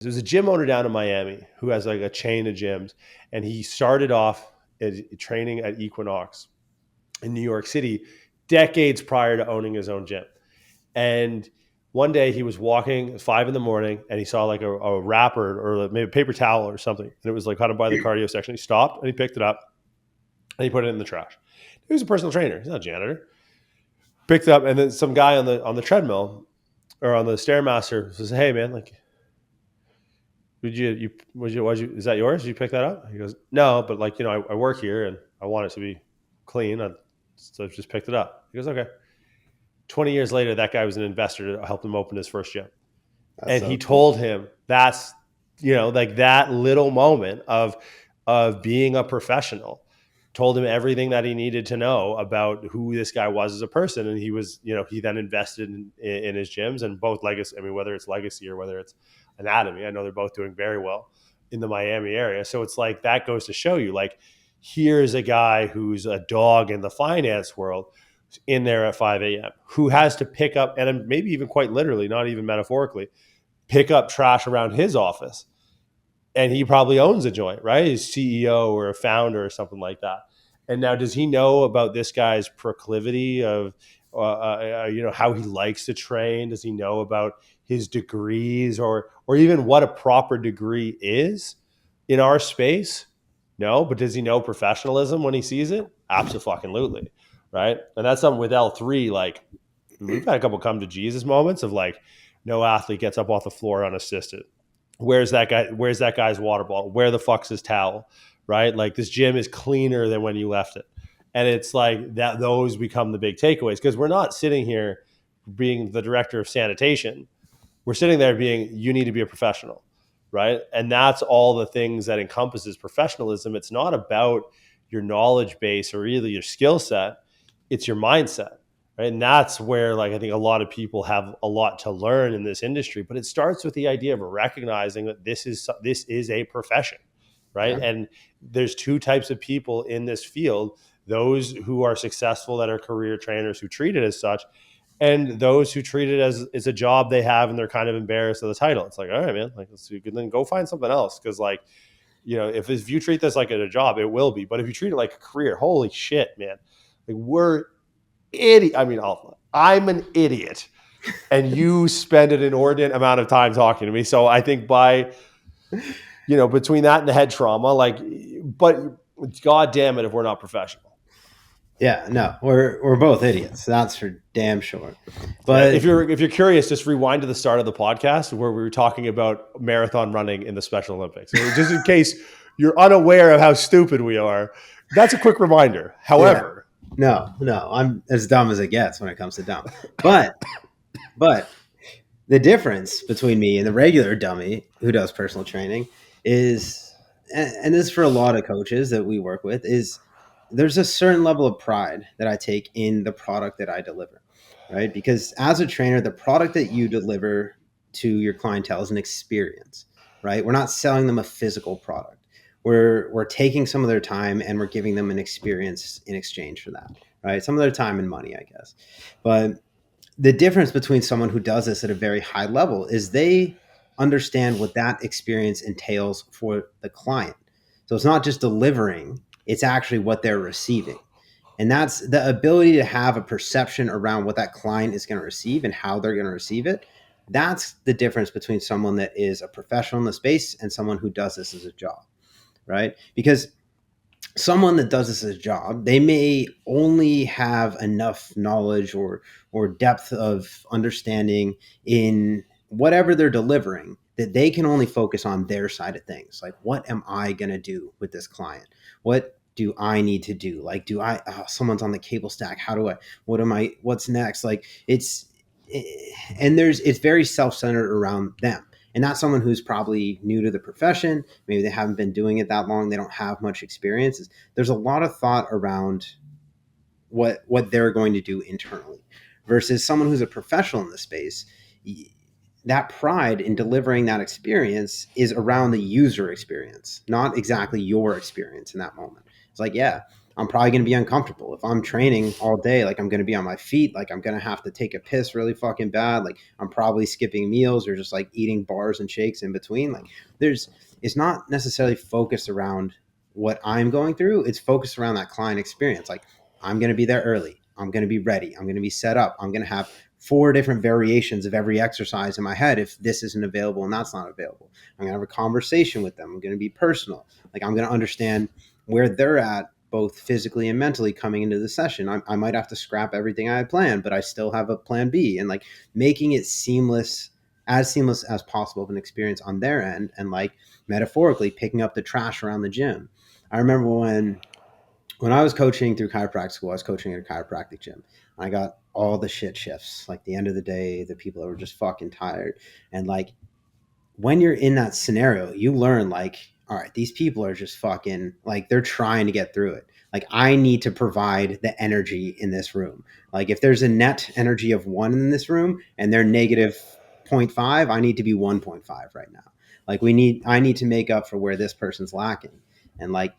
There's a gym owner down in Miami who has like a chain of gyms, and he started off as training at Equinox in New York City decades prior to owning his own gym. And one day he was walking at 5 a.m. and he saw like a wrapper or maybe a paper towel or something. And it was like kind of by the cardio section. He stopped and he picked it up and he put it in the trash. He was a personal trainer. He's not a janitor. Picked it up, and then some guy on the treadmill or on the Stairmaster says, "Hey man, like, is that yours? Did you pick that up?" He goes, "No, but like, I work here and I want it to be clean. So I just picked it up." He goes, "Okay." 20 years later, that guy was an investor to help him open his first gym. And he told him that's, like that little moment of being a professional told him everything that he needed to know about who this guy was as a person. And he was, he then invested in his gyms, and both legacy. I mean, whether it's legacy or whether it's anatomy, I know they're both doing very well in the Miami area. So it's like, that goes to show you, like, here's a guy who's a dog in the finance world in there at 5 a.m. who has to pick up, and maybe even quite literally, not even metaphorically, pick up trash around his office. And he probably owns a joint, right? He's CEO or a founder or something like that. And now, does he know about this guy's proclivity of, how he likes to train? Does he know about his degrees or even what a proper degree is in our space? No, but does he know professionalism when he sees it? Absolutely, right? And that's something with L3. Like, we've had a couple come to Jesus moments of like, no athlete gets up off the floor unassisted. Where's that guy? Where's that guy's water bottle? Where the fuck's his towel? Right? Like, this gym is cleaner than when you left it. And it's like that, those become the big takeaways, because we're not sitting here being the director of sanitation. We're sitting there being, you need to be a professional, right? And that's all the things that encompasses professionalism. It's not about your knowledge base or either your skill set, it's your mindset. Right? And that's where, like, I think a lot of people have a lot to learn in this industry, but it starts with the idea of recognizing that this is a profession, right? Yeah. And there's two types of people in this field: those who are successful, that are career trainers, who treat it as such, and those who treat it as a job they have, and they're kind of embarrassed of the title. It's like, all right, man, like, then go find something else, because, like, if you treat this like a job, it will be. But if you treat it like a career, holy shit, man, like, we're idiot. I mean, I'm an idiot, and you spend an inordinate amount of time talking to me. So I think between that and the head trauma, like, but God damn it, if we're not professional. Yeah, no, we're both idiots. That's for damn sure. But if you're curious, just rewind to the start of the podcast where we were talking about marathon running in the Special Olympics. Just in case you're unaware of how stupid we are, that's a quick reminder. However, No, I'm as dumb as it gets when it comes to dumb. But the difference between me and the regular dummy who does personal training is, and this is for a lot of coaches that we work with, is there's a certain level of pride that I take in the product that I deliver, right? Because as a trainer, the product that you deliver to your clientele is an experience, right? We're not selling them a physical product. We're taking some of their time and we're giving them an experience in exchange for that, right? Some of their time and money, I guess. But the difference between someone who does this at a very high level is they understand what that experience entails for the client. So it's not just delivering, it's actually what they're receiving. And that's the ability to have a perception around what that client is going to receive and how they're going to receive it. That's the difference between someone that is a professional in the space and someone who does this as a job, right? Because someone that does this as a job, they may only have enough knowledge or depth of understanding in whatever they're delivering that they can only focus on their side of things. Like, what am I going to do with this client? What do I need to do? Like, someone's on the cable stack. What's next? Like, it's very self-centered around them. And not someone who's probably new to the profession. Maybe they haven't been doing it that long. They don't have much experience. There's a lot of thought around what they're going to do internally versus someone who's a professional in the space. That pride in delivering that experience is around the user experience, not exactly your experience in that moment. It's like, yeah, I'm probably going to be uncomfortable. If I'm training all day, like I'm going to be on my feet, like I'm going to have to take a piss really fucking bad. Like I'm probably skipping meals or just like eating bars and shakes in between. Like it's not necessarily focused around what I'm going through. It's focused around that client experience. Like I'm going to be there early. I'm going to be ready. I'm going to be set up. I'm going to have 4 different variations of every exercise in my head if this isn't available and that's not available. I'm going to have a conversation with them. I'm going to be personal. Like I'm going to understand where they're at both physically and mentally coming into the session. I might have to scrap everything I had planned, but I still have a plan B, and like making it seamless as possible of an experience on their end, and like metaphorically picking up the trash around the gym. I remember when I was coaching through chiropractic school, I was coaching at a chiropractic gym. I got all the shit shifts, like the end of the day, the people that were just fucking tired. And like when you're in that scenario, you learn like, all right, these people are just fucking like they're trying to get through it. Like I need to provide the energy in this room. Like if there's a net energy of 1 in this room and they're negative zero point 0.5, I need to be 1.5 right now. Like I need to make up for where this person's lacking. And like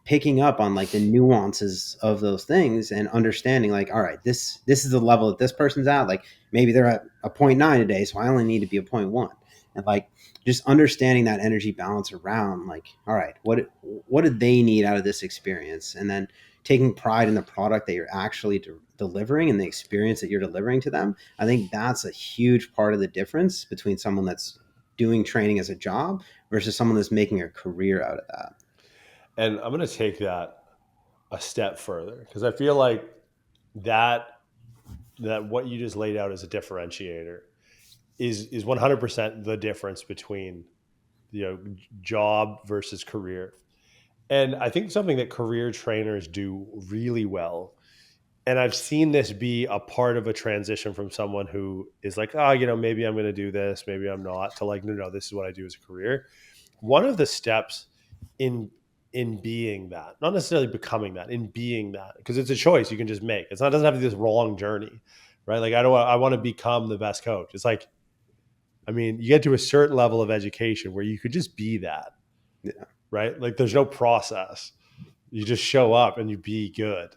picking up on like the nuances of those things and understanding like, all right, this is the level that this person's at. Like maybe they're at a 0.9 today, so I only need to be a 0.1. And like just understanding that energy balance around like, all right, what did they need out of this experience? And then taking pride in the product that you're actually delivering and the experience that you're delivering to them. I think that's a huge part of the difference between someone that's doing training as a job versus someone that's making a career out of that. And I'm going to take that a step further because I feel like that that what you just laid out as a differentiator is 100% the difference between job versus career. And I think something that career trainers do really well, and I've seen this be a part of a transition from someone who is like, oh, maybe I'm going to do this, maybe I'm not, to like, no, this is what I do as a career. One of the steps in being that, not necessarily becoming that, in being that, because it's a choice you can just make. It doesn't have to be this long journey, right? Like I want to become the best coach. It's like, I mean, you get to a certain level of education where you could just be that, Yeah. right? Like there's no process. You just show up and you be good,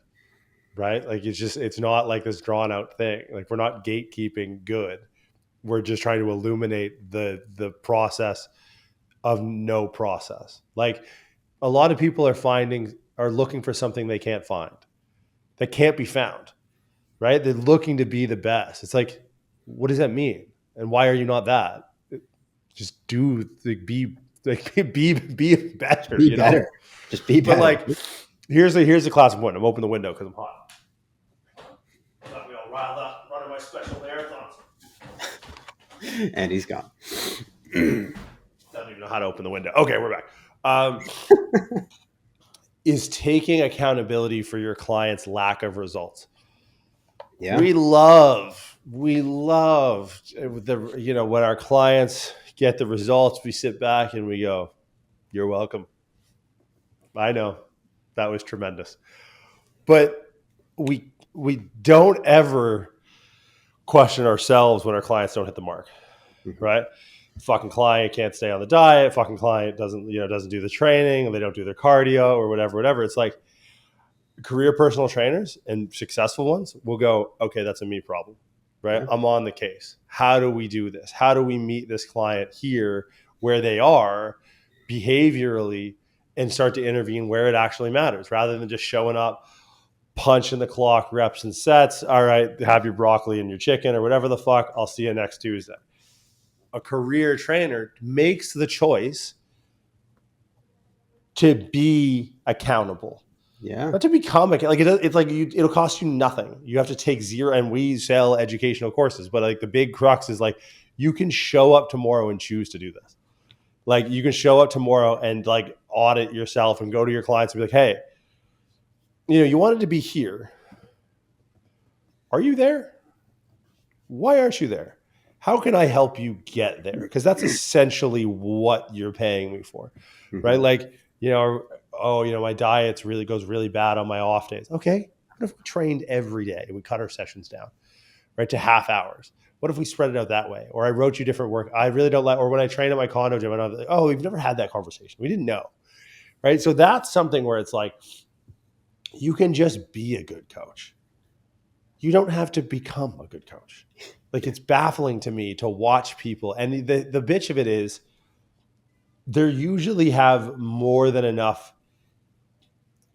right? Like it's not like this drawn out thing. Like we're not gatekeeping good. We're just trying to illuminate the process of no process. Like a lot of people are looking for something they can't find, that can't be found, right? They're looking to be the best. It's like, what does that mean? And why are you not that? Just do like be better, Be better. Just be But better. like, here's the classic one. I'm opening the window because I'm hot. Got me all riled up running my special marathons. And he's gone. Doesn't even know how to open the window. Okay, we're back. Is taking accountability for your client's lack of results. Yeah. We love when our clients get the results, we sit back and we go, "You're welcome. I know that was tremendous." But we don't ever question ourselves when our clients don't hit the mark, Mm-hmm. right? Fucking client can't stay on the diet. Fucking client doesn't do the training, and they don't do their cardio or whatever. It's like career personal trainers and successful ones will go, okay, that's a me problem, right? Yeah. I'm on the case. How do we do this? How do we meet this client here where they are behaviorally and start to intervene where it actually matters rather than just showing up, punching the clock, reps and sets. All right, have your broccoli and your chicken or whatever the fuck. I'll see you next Tuesday. A career trainer makes the choice to be accountable. Yeah. Not to become like it's like it'll cost you nothing. You have to take zero, and we sell educational courses, but like the big crux is like you can show up tomorrow and choose to do this. Like you can show up tomorrow and like audit yourself and go to your clients and be like, hey, you wanted to be here. Are you there? Why aren't you there? How can I help you get there? Because that's essentially what you're paying me for, right? Mm-hmm. Like, my diet goes really bad on my off days. Okay, what if we trained every day and we cut our sessions down, right, to half hours? What if we spread it out that way? Or I wrote you different work. I really don't like, or when I train at my condo gym, I'm like, oh, we've never had that conversation. We didn't know, right? So that's something where it's like, You can just be a good coach. You don't have to become a good coach. Like, it's baffling to me to watch people. And the bitch of it is, they usually have more than enough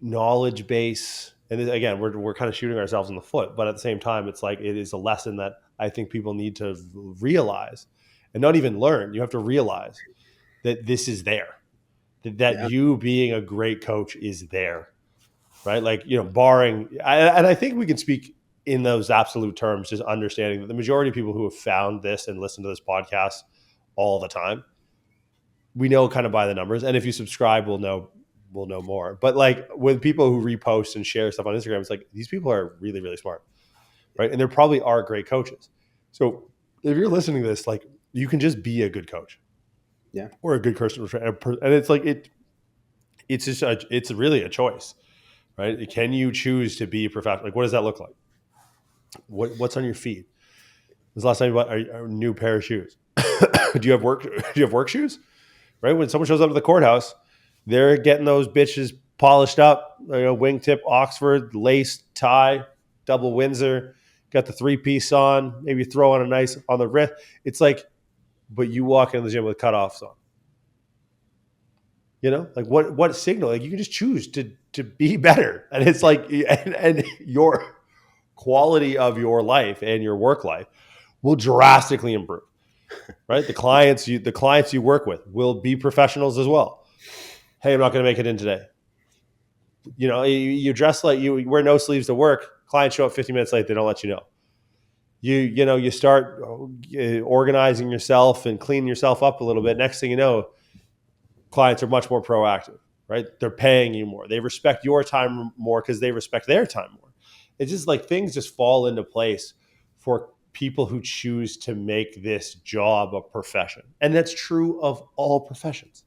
knowledge base. And again, we're kind of shooting ourselves in the foot, but at the same time, it's like, it is a lesson that I think people need to realize, and not even learn. You have to realize that this is there, that Yeah. you being a great coach is there, right? Like, barring, and I think we can speak in those absolute terms, just understanding that the majority of people who have found this and listen to this podcast all the time, we know kind of by the numbers. And if you subscribe, we'll know more. But like, with people who repost and share stuff on Instagram, it's like, these people are really, really smart, right? And there probably are great coaches. So if you're listening to this, like, you can just be a good coach, Yeah. or a good personal trainer. And it's like, it's just it's really a choice, right? Can you choose to be a professional? Like, what does that look like? What's on your feet? When's the last time you bought a new pair of shoes? Do you have work shoes? Right? When someone shows up to the courthouse, they're getting those bitches polished up, wingtip Oxford, lace tie, double Windsor, got the 3-piece on, maybe throw on a nice on the wrist. It's like, but you walk in the gym with cutoffs on. Like, what signal? Like, you can just choose to be better. And it's like, and your quality of your life and your work life will drastically improve. Right? The clients you work with will be professionals as well. Hey, I'm not going to make it in today. You dress like, you wear no sleeves to work. Clients show up 50 minutes late. They don't let you know. You start organizing yourself and cleaning yourself up a little bit. Next thing you know, clients are much more proactive, right? They're paying you more. They respect your time more because they respect their time more. It's just like, things just fall into place for people who choose to make this job a profession. And that's true of all professions.